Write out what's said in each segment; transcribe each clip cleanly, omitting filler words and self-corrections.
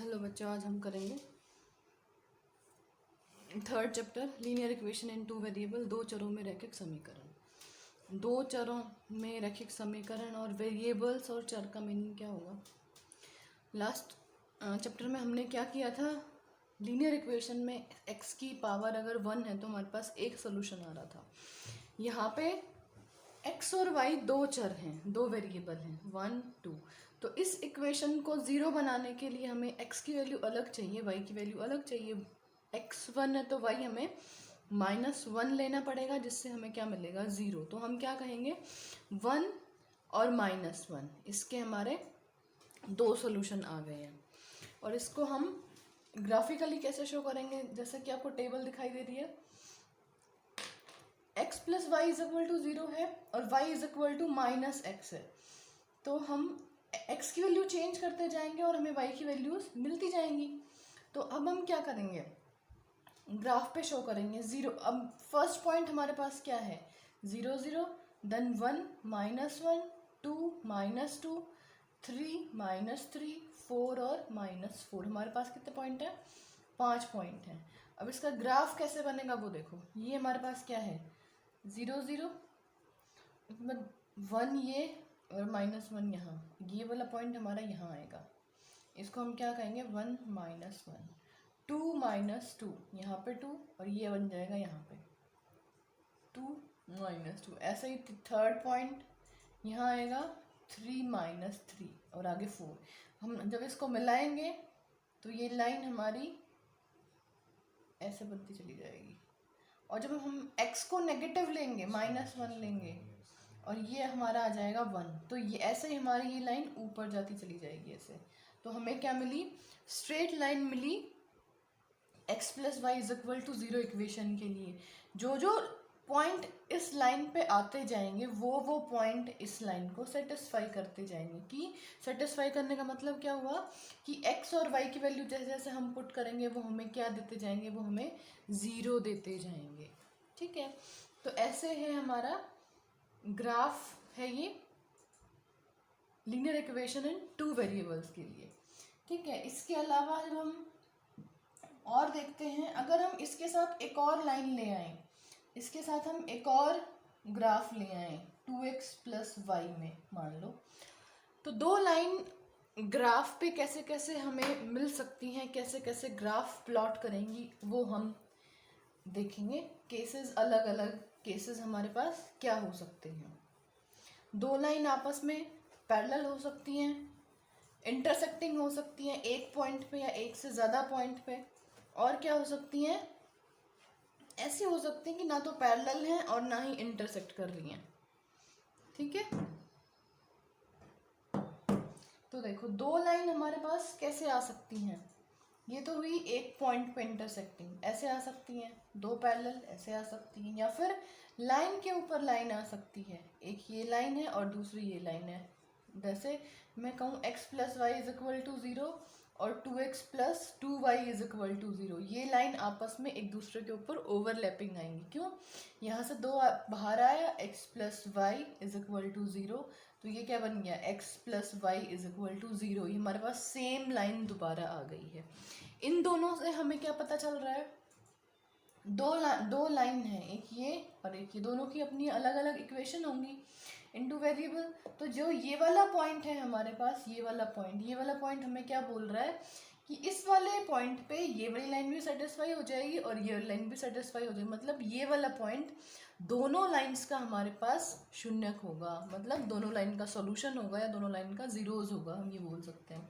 Hello बच्चों, आज हम करेंगे third chapter linear equation in two variable. दो चरों में रैखिक समीकरण। दो चरों में रैखिक समीकरण और वेरिएबल्स और चर का मीनिंग क्या होगा। लास्ट चैप्टर में हमने क्या किया था, लीनियर इक्वेशन में x की पावर अगर 1 है तो हमारे पास एक सोल्यूशन आ रहा था। यहाँ पे x और y दो चर हैं, दो वेरिएबल हैं 1 2। तो इस इक्वेशन को ज़ीरो बनाने के लिए हमें x की वैल्यू अलग चाहिए, y की वैल्यू अलग चाहिए। x 1 है तो y हमें -1 लेना पड़ेगा, जिससे हमें क्या मिलेगा, ज़ीरो। तो हम क्या कहेंगे, 1 और -1, इसके हमारे दो सोल्यूशन आ गए हैं। और इसको हम ग्राफिकली कैसे शो करेंगे, जैसे कि आपको टेबल दिखाई दे रही है, x + y = 0 है और y = -x है। तो हम x की वैल्यू चेंज करते जाएंगे और हमें y की वैल्यूज मिलती जाएंगी। तो अब हम क्या करेंगे, ग्राफ पे शो करेंगे ज़ीरो। अब फर्स्ट पॉइंट हमारे पास क्या है, 0 0, देन 1 -1, 2 -2, 3 -3, 4 और -4। हमारे पास कितने पॉइंट है, 5 पॉइंट हैं। अब इसका ग्राफ कैसे बनेगा वो देखो, ये हमारे पास क्या है, 0 0, 1 ये और -1 यहाँ, ये वाला पॉइंट हमारा यहाँ आएगा। इसको हम क्या कहेंगे, 1 -1, 2 -2, यहाँ पे 2 और ये बन जाएगा यहाँ पे 2 -2। ऐसे ही थर्ड पॉइंट यहाँ आएगा 3 -3 और आगे 4। हम जब इसको मिलाएंगे तो ये लाइन हमारी ऐसे बनती चली जाएगी। और जब हम x को नेगेटिव लेंगे, -1 लेंगे, और ये हमारा आ जाएगा 1, तो ये ऐसे ही हमारी ये लाइन ऊपर जाती चली जाएगी ऐसे। तो हमें क्या मिली, स्ट्रेट लाइन मिली x + y = 0 इक्वेशन के लिए। जो जो पॉइंट इस लाइन पे आते जाएंगे वो पॉइंट इस लाइन को सेटिस्फाई करते जाएंगे। कि सेटिस्फाई करने का मतलब क्या हुआ कि x और y की वैल्यू जैसे जैसे हम पुट करेंगे वो हमें क्या देते जाएंगे, वो हमें 0 देते जाएंगे। ठीक है, तो ऐसे है हमारा ग्राफ है ये linear equation in two variables के लिए। ठीक है, इसके अलावा जब हम और देखते हैं, अगर हम इसके साथ एक और लाइन ले आए, इसके साथ हम एक और ग्राफ ले आए 2x + y में मान लो, तो दो लाइन ग्राफ पे कैसे कैसे हमें मिल सकती हैं, कैसे कैसे ग्राफ प्लॉट करेंगी वो हम देखेंगे। केसेस, अलग अलग केसेस हमारे पास क्या हो सकते हैं। दो लाइन आपस में पैरेलल हो सकती हैं, इंटरसेक्टिंग हो सकती हैं एक पॉइंट पे या एक से ज़्यादा पॉइंट पे, और क्या हो सकती हैं, ऐसी हो सकती हैं कि ना तो पैरेलल हैं और ना ही इंटरसेक्ट कर रही हैं। ठीक है, तो देखो दो लाइन हमारे पास कैसे आ सकती हैं, ये तो हुई एक पॉइंट पे इंटरसेक्टिंग, ऐसे आ सकती हैं, दो पैरेलल ऐसे आ सकती हैं, या फिर लाइन के ऊपर लाइन आ सकती है, एक ये लाइन है और दूसरी ये लाइन है। जैसे मैं कहूँ x + y = 0 और 2x + 2y = 0, ये लाइन आपस में एक दूसरे के ऊपर ओवरलैपिंग आएंगी। क्यों, यहाँ से दो बाहर आया, x + y = 0, तो ये क्या बन गया, x + y = 0। ये हमारे पास सेम लाइन दोबारा आ गई है। इन दोनों से हमें क्या पता चल रहा है, दो लाइन है, एक ये और एक ये, दोनों की अपनी अलग अलग इक्वेशन होंगी इनटू वेरिएबल। तो जो ये वाला पॉइंट है हमारे पास, ये वाला पॉइंट हमें क्या बोल रहा है कि इस वाले पॉइंट पे ये वाली लाइन भी सेटिस्फाई हो जाएगी और ये वाली लाइन भी सेटिस्फाई हो जाएगी। मतलब ये वाला पॉइंट दोनों लाइंस का हमारे पास शून्यक होगा, मतलब दोनों लाइन का सॉल्यूशन होगा या दोनों लाइन का जीरोज होगा, हम ये बोल सकते हैं।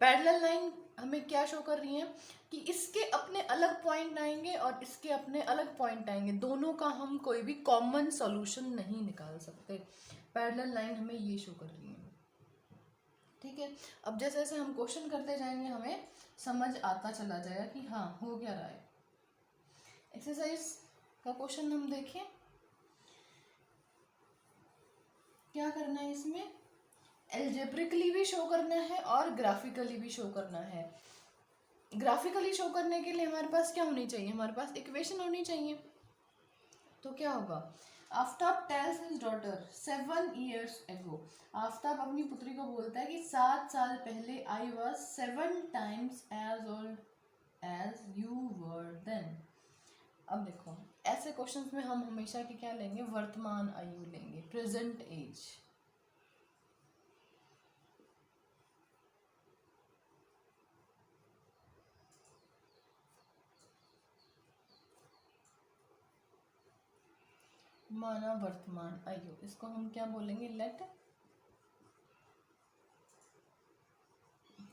पैरेलल लाइन हमें क्या शो कर रही है कि इसके अपने अलग पॉइंट आएंगे और इसके अपने अलग पॉइंट आएंगे, दोनों का हम कोई भी कॉमन सॉल्यूशन नहीं निकाल सकते। पैरेलल लाइन हमें ये शो कर रही है। ठीक है, अब जैसे जैसे हम क्वेश्चन करते जाएंगे हमें समझ आता चला जाएगा कि हाँ हो क्या रहा है। एक्सरसाइज का क्वेश्चन हम देखें, क्या करना है, इसमें एल्जेब्रिकली भी शो करना है और ग्राफिकली भी शो करना है। ग्राफिकली शो करने के लिए हमारे पास क्या होनी चाहिए, हमारे पास इक्वेशन होनी चाहिए। तो क्या होगा, Aftab tales his daughter 7 years ago. Aftab अपनी पुत्री को बोलता है कि 7 साल पहले I was 7 times as old as you were then. अब देखो ऐसे क्वेश्चंस में हम हमेशा की क्या लेंगे, वर्तमान आयु लेंगे, प्रेजेंट एज. माना वर्तमान आयु, इसको हम क्या बोलेंगे, लेट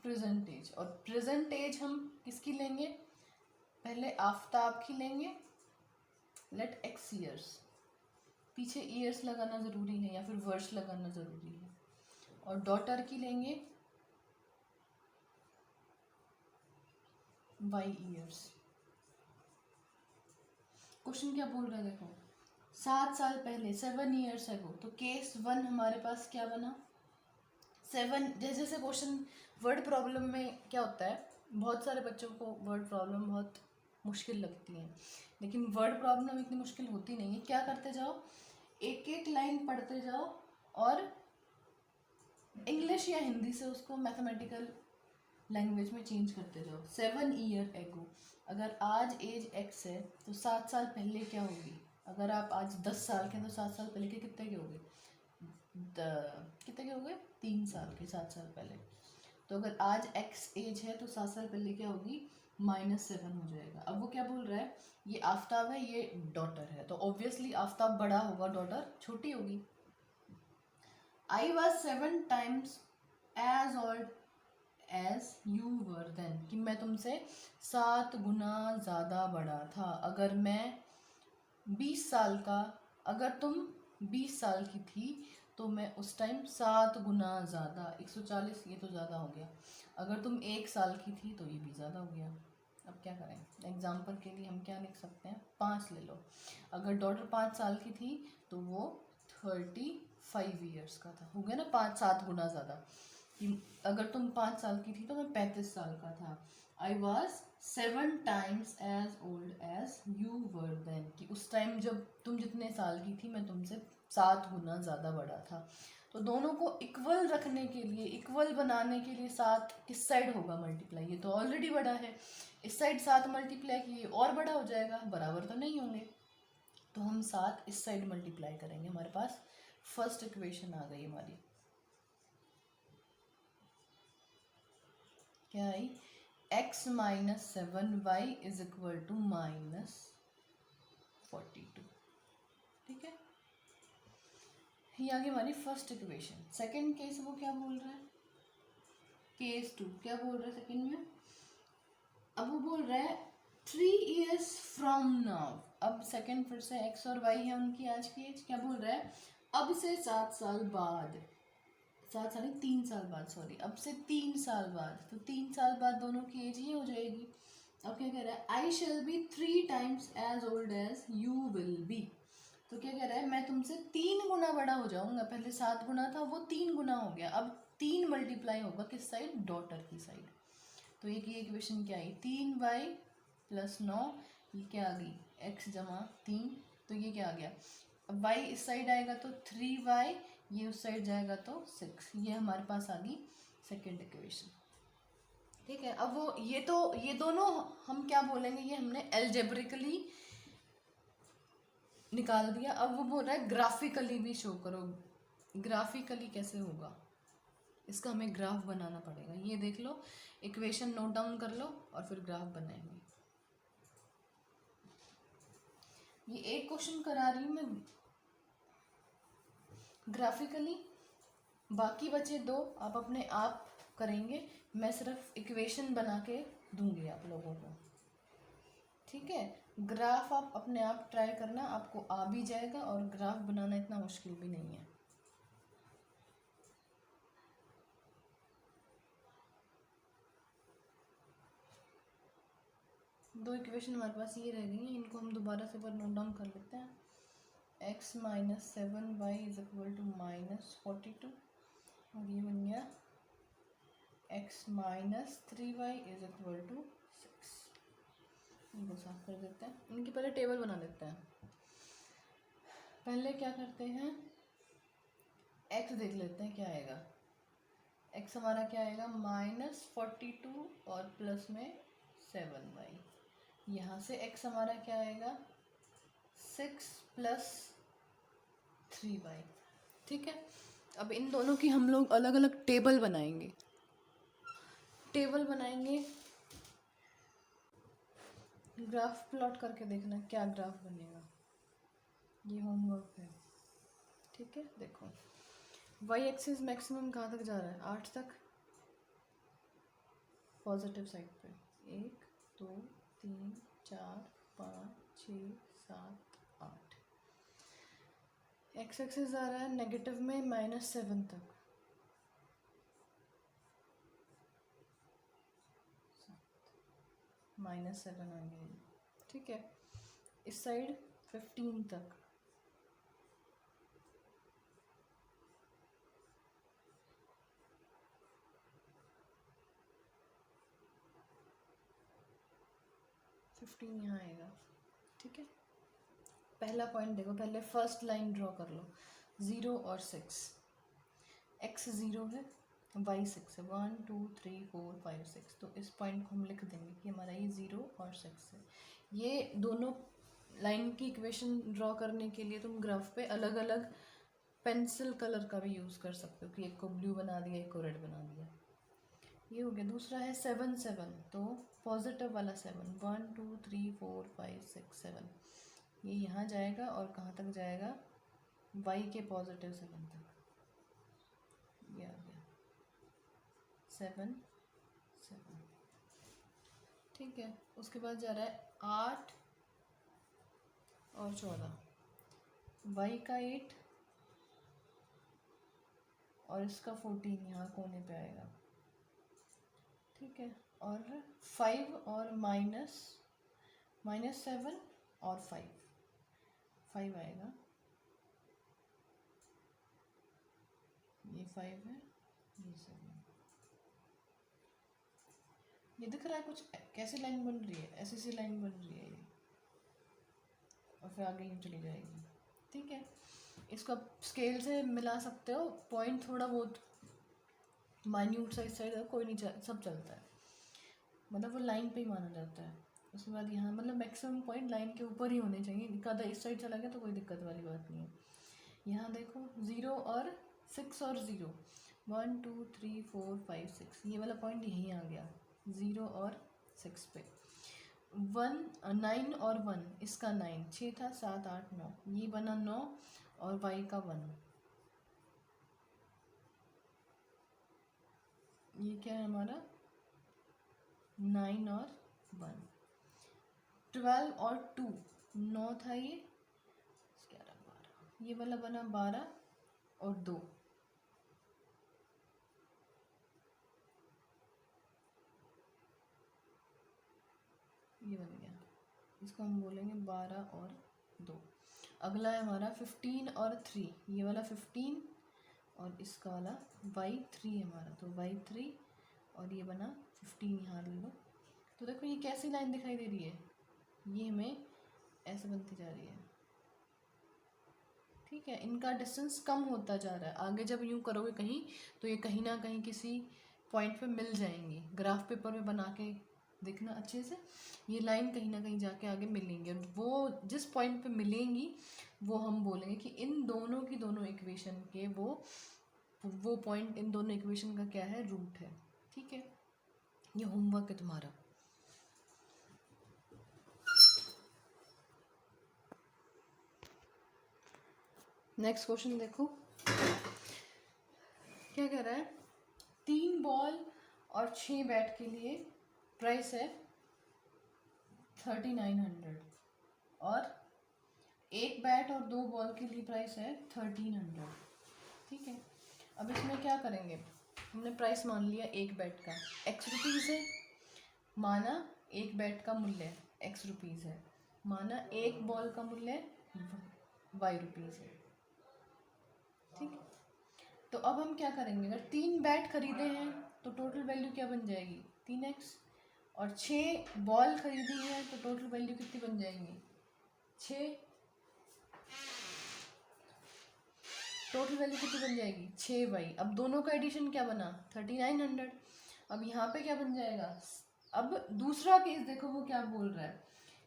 प्रेजेंट एज. और प्रेजेंट एज हम किसकी लेंगे, पहले आफ्ताब की लेंगे, लेट एक्स ईयर्स. पीछे ईयर्स लगाना ज़रूरी है या फिर वर्ष लगाना ज़रूरी है. और डॉटर की लेंगे वाई ईयर्स. क्वेश्चन क्या बोल रहा है देखो, 7 साल पहले 7 years ago. तो केस 1 हमारे पास क्या बना, 7. जैसे जैसे क्वेश्चन वर्ड प्रॉब्लम में क्या होता है, बहुत सारे बच्चों को वर्ड प्रॉब्लम बहुत मुश्किल लगती है, लेकिन वर्ड प्रॉब्लम इतनी मुश्किल होती नहीं है. क्या करते जाओ, एक एक लाइन पढ़ते जाओ और इंग्लिश या हिंदी से उसको मैथमेटिकल लैंग्वेज में चेंज करते जाओ. 7 year ago, अगर आज एज एक्स है तो 7 साल पहले क्या होगी. अगर आप आज 10 साल के हैं तो 7 साल पहले के कितने के हो गए, कितने के हो गए, 3 साल के, 7 साल पहले. तो अगर आज एक्स एज है तो 7 साल पहले क्या होगी, -7 हो जाएगा. अब वो क्या बोल रहा है, ये आफ्ताब है, ये डॉटर है, तो ऑब्वियसली आफ्ताब बड़ा होगा, डॉटर छोटी होगी. I was 7 times as old as you were then, कि मैं तुमसे 7 गुना ज़्यादा बड़ा था. अगर मैं 20 साल का, अगर तुम 20 साल की थी तो मैं उस टाइम 7 गुना ज़्यादा, 140 ये तो ज़्यादा हो गया. अगर तुम 1 साल की थी तो ये भी ज़्यादा हो गया. अब क्या करें, एग्जाम्पल के लिए हम क्या लिख सकते हैं, 5 ले लो. अगर डॉटर 5 साल की थी तो वो 35 years का था, हो गया ना 5-7 गुना ज़्यादा. अगर तुम 5 साल की थी तो मैं 35 साल का था. I was 7 times as old as you were then, कि उस टाइम जब तुम जितने साल की थी मैं तुमसे 7 गुना ज़्यादा बड़ा था. तो दोनों को इक्वल रखने के लिए, इक्वल बनाने के लिए 7 किस साइड होगा मल्टीप्लाई, ये तो ऑलरेडी बड़ा है, इस साइड 7 मल्टीप्लाई किए और बड़ा हो जाएगा, बराबर तो नहीं होंगे. तो हम 7 इस साइड मल्टीप्लाई करेंगे, हमारे पास फर्स्ट इक्वेशन आ गई हमारी. क्या आई, x -7y is equal to -42. ठीक है, ये आगे हमारी फर्स्ट इक्वेशन. सेकंड केस वो क्या बोल रहा है, केस 2 क्या बोल रहा है सेकंड में. अब वो बोल रहा है 3 years from now. अब सेकंड फिर से x और y है उनकी आज की एज. क्या बोल रहा है, अब से 7 साल बाद, 7 साल 3 साल बाद, सॉरी, अब से 3 साल बाद, तो 3 साल बाद दोनों की एज ही हो जाएगी. अब क्या कह रहा है, I shall be 3 times as old as you will be. तो क्या कह रहा है, मैं तुमसे 3 गुना बड़ा हो जाऊंगा. पहले 7 गुना था, वो 3 गुना हो गया. अब 3 मल्टीप्लाई होगा किस साइड, डॉटर की साइड. तो ये की इक्वेशन क्या आई, 3y + 9, ये क्या आ गई, x जमा 3. तो ये क्या आ गया, अब y इस साइड आएगा तो 3y, ये उस साइड जाएगा तो 6. ये हमारे पास आ गई सेकेंड इक्वेशन. ठीक है, अब वो ये दोनों हम क्या बोलेंगे, ये हमने एल्जेब्रिकली निकाल दिया. अब वो बोल रहा है ग्राफिकली भी शो करो. ग्राफिकली कैसे होगा, इसका हमें ग्राफ बनाना पड़ेगा. ये देख लो, इक्वेशन नोट डाउन कर लो और फिर ग्राफ बनाएंगे. ये एक क्वेश्चन करा रही हूँ मैं ग्राफिकली, बाकी बचे 2 आप अपने आप करेंगे. मैं सिर्फ इक्वेशन बना के दूंगी आप लोगों को. ठीक है, ग्राफ आप अपने आप ट्राई करना, आपको आ भी जाएगा और ग्राफ बनाना इतना मुश्किल भी नहीं है. दो इक्वेशन हमारे पास ये रह गई हैं, इनको हम दोबारा से पर नोट डाउन कर लेते हैं. x -7y is equal to -42, और ये बन गया x -3y is equal to 6. इनको साफ कर देते हैं, इनकी पहले टेबल बना लेते हैं. पहले क्या करते हैं, x देख लेते हैं क्या आएगा। x हमारा क्या आएगा, -42 और प्लस में 7y। यहाँ से x हमारा क्या आएगा, 6 + 3y। ठीक है, अब इन दोनों की हम लोग अलग अलग टेबल बनाएंगे। ग्राफ प्लॉट करके देखना क्या ग्राफ बनेगा, ये होमवर्क है। ठीक है, देखो y एक्सिस मैक्सिमम कहाँ तक जा रहा है, 8 तक, पॉजिटिव साइड पे 1 2 3 4 5 6 7 8। x एक्सिस जा रहा है नेगेटिव में -7 तक, -7 आ गया। ठीक है, इस साइड 15 तक, यहाँ आएगा। ठीक है, पहला पॉइंट देखो, पहले फर्स्ट लाइन ड्रॉ कर लो, 0 और 6। x 0 है, y 6 है, 1 2 3 4 5 6। तो इस पॉइंट को हम लिख देंगे कि हमारा ये 0 और 6 है। ये दोनों लाइन की इक्वेशन ड्रॉ करने के लिए तुम ग्राफ पे अलग अलग पेंसिल कलर का भी यूज़ कर सकते हो, कि एक को ब्लू बना दिया, एक को रेड बना दिया। ये हो गया। दूसरा है 7 7, तो पॉजिटिव वाला 7, 1 2 3 4 5 6 7, ये यहाँ जाएगा और कहाँ तक जाएगा, y के पॉजिटिव 7 तक। ये आ गया 7 7। ठीक है, उसके बाद जा रहा है 8 और 14, y का 8 और इसका 14 यहाँ कोने पे आएगा। ठीक है, और 5 और -7 और 5 आएगा, ये 5 है, ये 7। ये दिख रहा है कुछ कैसी लाइन बन रही है, ऐसी सी लाइन बन रही है ये, और फिर आगे यूँ चली जाएगी। ठीक है, इसको आप स्केल से मिला सकते हो, पॉइंट थोड़ा बहुत माइन्यूट साइड कोई नहीं सब चलता है, मतलब वो लाइन पे ही माना जाता है। उसके बाद यहाँ मतलब मैक्सिमम पॉइंट लाइन के ऊपर ही होने चाहिए, कदा इस साइड चला गया तो कोई दिक्कत वाली बात नहीं है। यहाँ देखो 0 और 6 और 0, 1 2 3 4 5 6, ये वाला पॉइंट यहीं आ गया 0 और 6 पे। 9 और 1, इसका 9, 6 था, 7 8 9, ये बना 9 और y का 1, ये क्या है हमारा 9 और 1। 12 और 2, 9 था ये, 11 12, ये वाला बना 12 और 2, ये बन गया, इसको हम बोलेंगे 12 और 2। अगला है हमारा 15 और 3, ये वाला 15 और इसका वाला y3 है हमारा, तो y3 और ये बना 15, यहाँ ले लो। तो देखो ये कैसी लाइन दिखाई दे रही है, ये हमें ऐसे बनती जा रही है। ठीक है, इनका डिस्टेंस कम होता जा रहा है, आगे जब यूँ करोगे कहीं तो ये कहीं ना कहीं किसी पॉइंट पे मिल जाएंगी। ग्राफ पेपर में बना के देखना अच्छे से, ये लाइन कहीं ना कहीं जाके आगे मिलेंगी, और वो जिस पॉइंट पे मिलेंगी वो हम बोलेंगे कि इन दोनों की दोनों इक्वेशन के वो पॉइंट इन दोनों इक्वेशन का क्या है, रूट है। ठीक है, ये होमवर्क है तुम्हारा। नेक्स्ट क्वेश्चन देखो क्या कह रहा है, 3 बॉल और 6 बैट के लिए प्राइस है 3900, और 1 बैट और 2 बॉल के लिए प्राइस है 1300। ठीक है, अब इसमें क्या करेंगे, हमने प्राइस मान लिया 1 बैट का x रुपीज़ है, माना 1 बैट का मूल्य x रुपीज़ है, माना 1 बॉल का मूल्य y रुपीज़ है। ठीक है, तो अब हम क्या करेंगे, अगर 3 बैट खरीदे हैं तो टोटल वैल्यू क्या बन जाएगी, 3x, और 6 बॉल खरीदी है तो टोटल वैल्यू कितनी बन जाएंगी, 6। टोटल वैल्यू कितनी बन जाएगी 6y। अब दोनों का एडिशन क्या बना 3900। अब यहाँ पे क्या बन जाएगा। अब दूसरा केस देखो वो क्या बोल रहा है,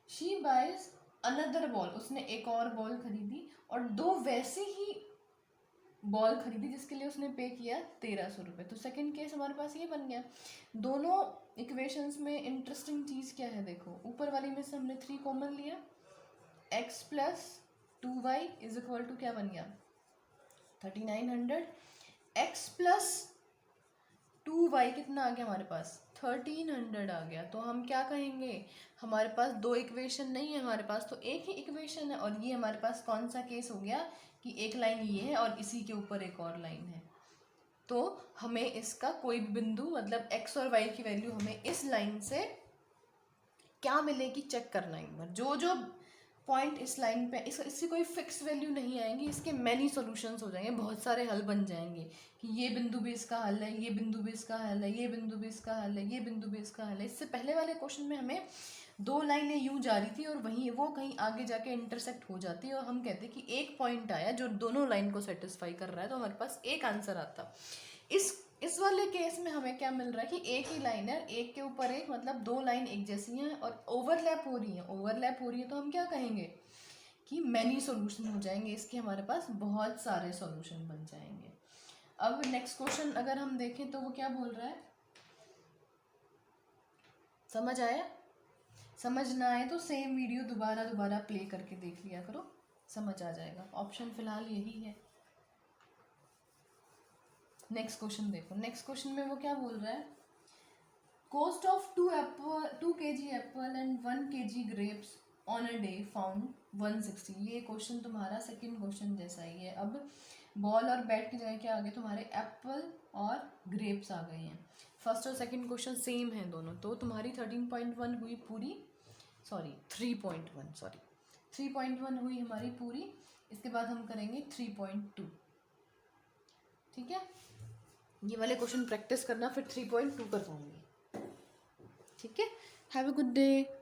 शी बाइज अनदर बॉल, उसने एक और बॉल खरीदी और दो वैसी ही बॉल खरीदी जिसके लिए उसने पे किया 1300 रुपये। तो सेकंड केस हमारे पास ये बन गया। दोनों इक्वेशंस में इंटरेस्टिंग चीज़ क्या है देखो, ऊपर वाली में से हमने 3 कॉमन लिया, x plus 2y is equal to क्या बन गया 3900, x प्लस 2y कितना आ गया हमारे पास 1300 आ गया। तो हम क्या कहेंगे, हमारे पास दो इक्वेशन नहीं है, हमारे पास तो एक ही इक्वेशन है। और ये हमारे पास कौन सा केस हो गया कि एक लाइन ये है और इसी के ऊपर एक और लाइन है। तो हमें इसका कोई भी बिंदु मतलब x और y की वैल्यू हमें इस लाइन से क्या मिलेगी चेक करना एक बार। जो जो पॉइंट इस लाइन पे इसकी कोई फिक्स वैल्यू नहीं आएंगी, इसके मैनी सॉल्यूशंस हो जाएंगे, बहुत सारे हल बन जाएंगे कि ये बिंदु भी इसका हल है, ये बिंदु भी इसका हल है, ये बिंदु भी इसका हल है, ये बिंदु भी इसका हल है। इससे पहले वाले क्वेश्चन में हमें दो लाइनें यूं जा रही थी और वहीं वो कहीं आगे जाके इंटरसेक्ट हो जाती और हम कहते कि एक पॉइंट आया जो दोनों लाइन को सेटिस्फाई कर रहा है, तो हमारे पास एक आंसर आता। इस वाले केस में हमें क्या मिल रहा है कि एक ही लाइन है, एक के ऊपर एक, मतलब दो लाइन एक जैसी हैं और ओवरलैप हो रही हैं। ओवरलैप हो रही है तो हम क्या कहेंगे कि मैनी सॉल्यूशन हो जाएंगे, इसके हमारे पास बहुत सारे सॉल्यूशन बन जाएंगे। अब नेक्स्ट क्वेश्चन अगर हम देखें तो वो क्या बोल रहा है, समझ आया? समझ ना आए तो सेम वीडियो दोबारा प्ले करके देख लिया करो, समझ आ जाएगा। ऑप्शन फिलहाल यही है। नेक्स्ट क्वेश्चन देखो, नेक्स्ट क्वेश्चन में वो क्या बोल रहा है, cost of 2 kg Apple and 1 kg grapes on a day found 160। ये क्वेश्चन तुम्हारा सेकंड क्वेश्चन जैसा ही है। अब बॉल और बैट की जगह क्या आ गए तुम्हारे एप्पल और ग्रेप्स आ गए हैं। फर्स्ट और सेकंड क्वेश्चन सेम है दोनों। तो तुम्हारी 13.1 हुई पूरी, सॉरी 3.1 हुई हमारी पूरी। इसके बाद हम करेंगे 3.2, ठीक है। ये वाले क्वेश्चन प्रैक्टिस करना, फिर 3.2 कर पाऊंगी, ठीक है। Have a good day.